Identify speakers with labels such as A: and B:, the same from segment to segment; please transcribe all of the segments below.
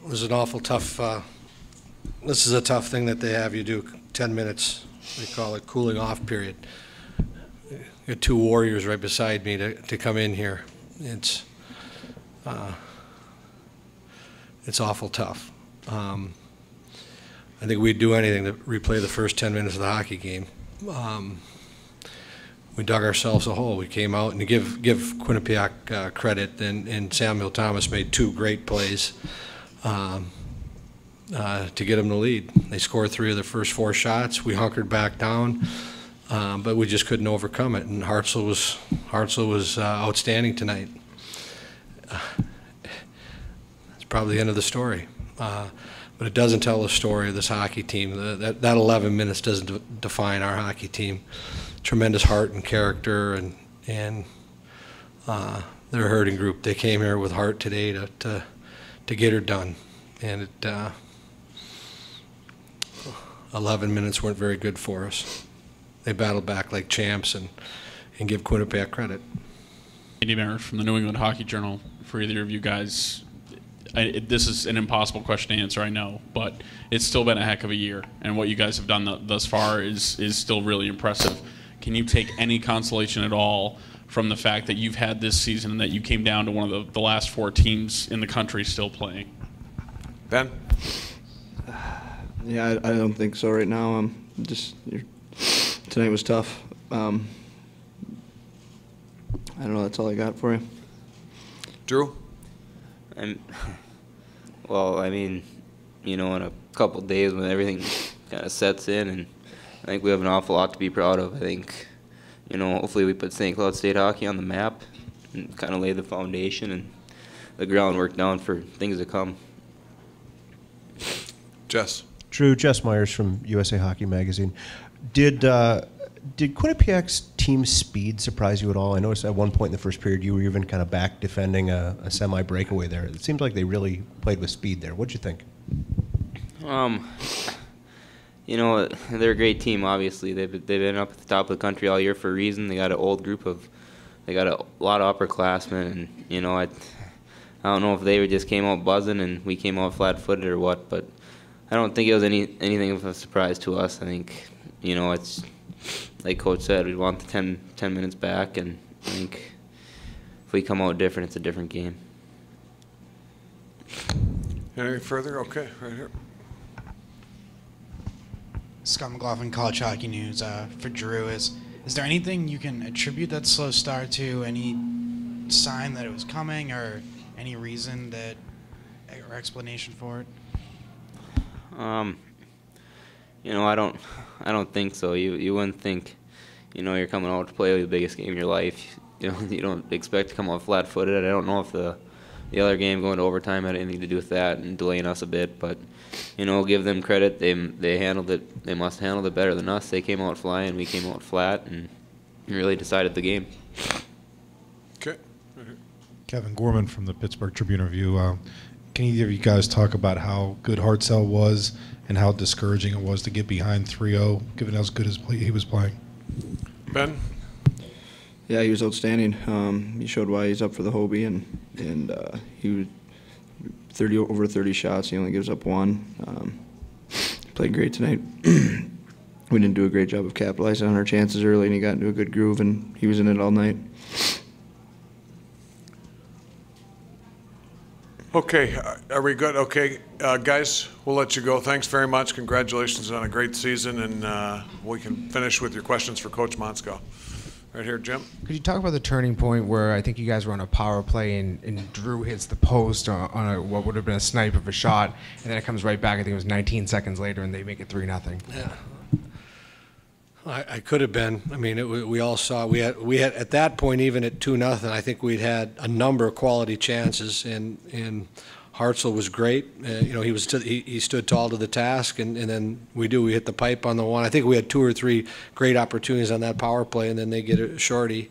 A: was an awful tough. This is a tough thing that they have you do. 10 minutes. They call it cooling off period. You got two warriors right beside me to come in here. It's awful tough. I think we'd do anything to replay the first 10 minutes of the hockey game. We dug ourselves a hole. We came out and to give Quinnipiac credit, and Samuel Thomas made two great plays to get them the lead. They scored 3 of the first 4 shots. We hunkered back down, but we just couldn't overcome it. And Hartzell was outstanding tonight. It's probably the end of the story. But it doesn't tell the story of this hockey team. That 11 minutes doesn't define our hockey team. Tremendous heart and character, and they're a hurting group. They came here with heart today to get her done, and 11 minutes weren't very good for us. They battled back like champs, and give Quinnipiac credit.
B: Andy Merritt from the New England Hockey Journal. For either of you guys, this is an impossible question to answer, I know, but it's still been a heck of a year, and what you guys have done thus far is still really impressive. Can you take any consolation at all from the fact that you've had this season and that you came down to one of the last 4 teams in the country still playing?
C: Ben?
D: Yeah, I don't think so right now. Tonight was tough. I don't know. That's all I got for you.
C: Drew?
E: Well, I mean, in a couple of days when everything kind of sets in, and I think we have an awful lot to be proud of. I think, hopefully we put St. Cloud State hockey on the map and kind of lay the foundation and the groundwork down for things to come.
C: Jess?
F: Drew, Jess Myers from USA Hockey Magazine. Did Quinnipiac's team speed surprise you at all? I noticed at one point in the first period you were even kind of back defending a semi-breakaway there. It seems like they really played with speed there. What'd you think?
E: They're a great team, obviously. They've been up at the top of the country all year for a reason. They got an old group they got a lot of upperclassmen, and, I don't know if they just came out buzzing and we came out flat-footed or what, but I don't think it was anything of a surprise to us. I think, it's like Coach said, we want the 10 minutes back, and I think if we come out different, it's a different game.
C: Anything further? Okay, right here.
G: Scott McLaughlin, College Hockey News. For Drew, is there anything you can attribute that slow start to? Any sign that it was coming, or any reason or explanation for it?
E: I don't think so. You wouldn't think, you're coming out to play the biggest game of your life. You don't expect to come out flat-footed. I don't know if the other game going to overtime had anything to do with that and delaying us a bit, but give them credit. They handled it. They must have handled it better than us. They came out flying. We came out flat, and really decided the game.
C: Okay.
H: Kevin Gorman from the Pittsburgh Tribune-Review. Can either of you guys talk about how good Hartzell was and how discouraging it was to get behind 3-0, given how good he was playing?
C: Ben?
D: Yeah, he was outstanding. He showed why he's up for the Hobie, and he was over 30 shots. He only gives up 1. Played great tonight. We didn't do a great job of capitalizing on our chances early, and he got into a good groove, and he was in it all night.
C: Okay, are we good? Okay, guys, we'll let you go. Thanks very much. Congratulations on a great season, and we can finish with your questions for Coach Monsko. Right here, Jim.
I: Could you talk about the turning point where I think you guys were on a power play and Drew hits the post on what would have been a snipe of a shot, and then it comes right back. I think it was 19 seconds later, and they make it 3-0.
A: Yeah. I could have been. I mean, we all saw we had at that point, even at 2-0. I think we'd had a number of quality chances, and Hartzell was great. He stood tall to the task, and then we hit the pipe on the one. I think we had 2 or 3 great opportunities on that power play, and then they get a shorty,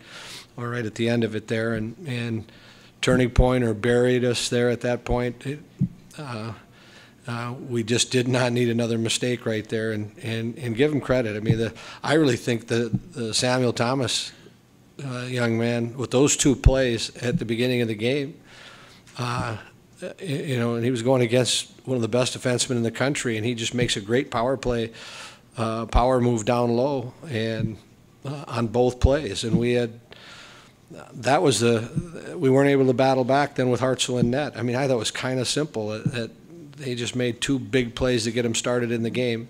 A: right at the end of it there, and turning point or buried us there at that point. We just did not need another mistake right there, and give him credit. I mean, I really think the Samuel Thomas young man with those 2 plays at the beginning of the game, and he was going against one of the best defensemen in the country, and he just makes a great power play, power move down low, and on both plays. And we weren't able to battle back then with Hartzell in net. I mean, I thought it was kind of simple. That they just made two big plays to get him started in the game,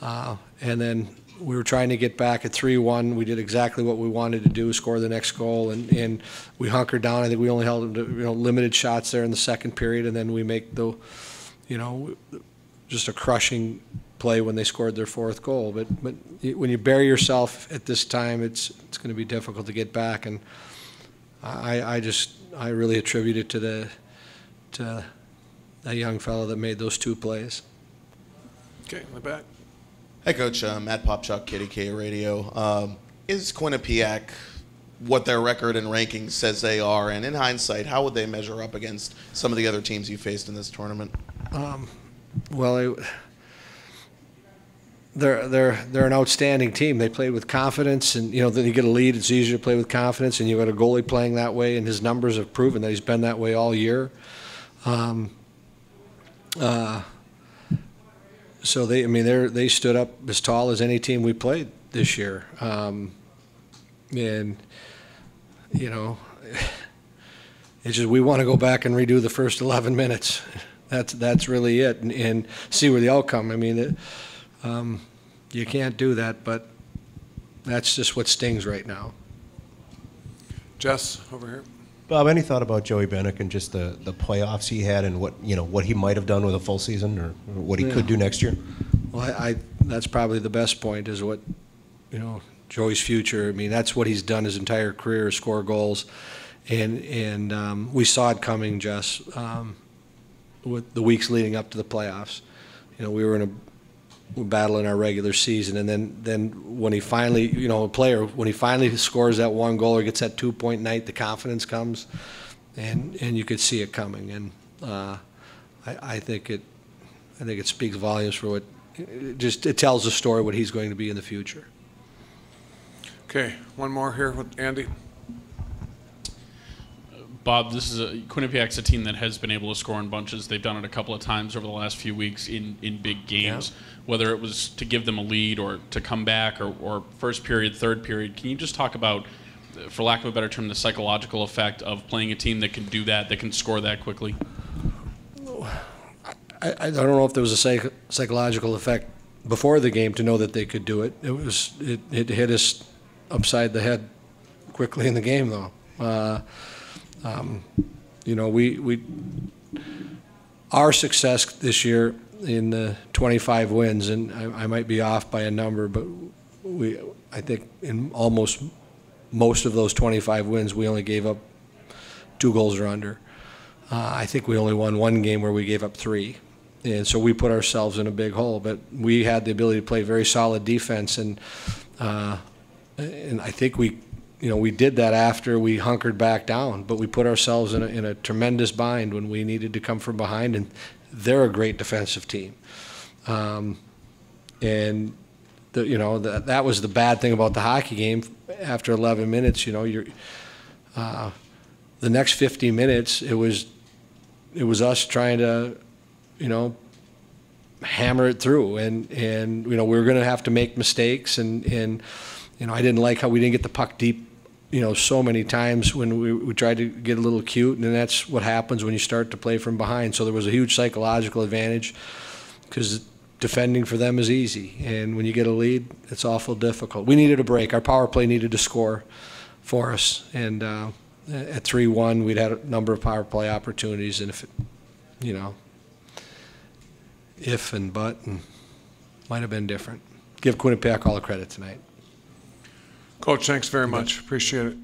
A: and then we were trying to get back at 3-1. We did exactly what we wanted to do, score the next goal, and we hunkered down. I think we only held them to limited shots there in the second period, and then we make just a crushing play when they scored their fourth goal. But when you bury yourself at this time, it's going to be difficult to get back. And I really attribute it to that young fellow that made those two plays.
C: Okay, in the back.
J: Hey, Coach. Matt Popchuk, KDK Radio. Is Quinnipiac what their record and rankings says they are? And in hindsight, how would they measure up against some of the other teams you faced in this tournament?
A: They're an outstanding team. They played with confidence, and then you get a lead, it's easier to play with confidence, and you got a goalie playing that way, and his numbers have proven that he's been that way all year. So they stood up as tall as any team we played this year, and it's just we want to go back and redo the first 11 minutes. That's really it, and see where the outcome. I mean, you can't do that, but that's just what stings right now.
C: Jess, over here.
F: Bob, any thought about Joey Bennick and just the playoffs he had, and what he might have done with a full season, or what he could do next year?
A: Well, that's probably the best point, is what Joey's future. I mean, that's what he's done his entire career, score goals, and we saw it coming, Jess, with the weeks leading up to the playoffs. We were in a battle in our regular season, and then when he finally, when he finally scores that one goal or gets that 2-point night, the confidence comes, and you could see it coming. And I think it speaks volumes for what it tells the story what he's going to be in the future.
C: Okay, one more here with Andy.
B: Bob, Quinnipiac's a team that has been able to score in bunches. They've done it a couple of times over the last few weeks in big games, whether it was to give them a lead or to come back or first period, third period. Can you just talk about, for lack of a better term, the psychological effect of playing a team that can do that can score that quickly?
A: I don't know if there was a psychological effect before the game to know that they could do it. It hit us upside the head quickly in the game, though. Our success this year in the 25 wins, and I might be off by a number, but I think in almost most of those 25 wins, we only gave up 2 goals or under. I think we only won one game where we gave up 3. And so we put ourselves in a big hole, but we had the ability to play very solid defense, and I think we did that after we hunkered back down, but we put ourselves in a tremendous bind when we needed to come from behind, and they're a great defensive team. And that was the bad thing about the hockey game. After 11 minutes, the next 50 minutes, it was us trying to, hammer it through, and we were going to have to make mistakes, and I didn't like how we didn't get the puck deep, so many times when we tried to get a little cute, and that's what happens when you start to play from behind. So there was a huge psychological advantage because defending for them is easy, and when you get a lead, it's awful difficult. We needed a break. Our power play needed to score for us, and at 3-1, we'd had a number of power play opportunities, and if and but, and might have been different. Give Quinnipiac all the credit tonight.
C: Coach, thanks very much. Appreciate it.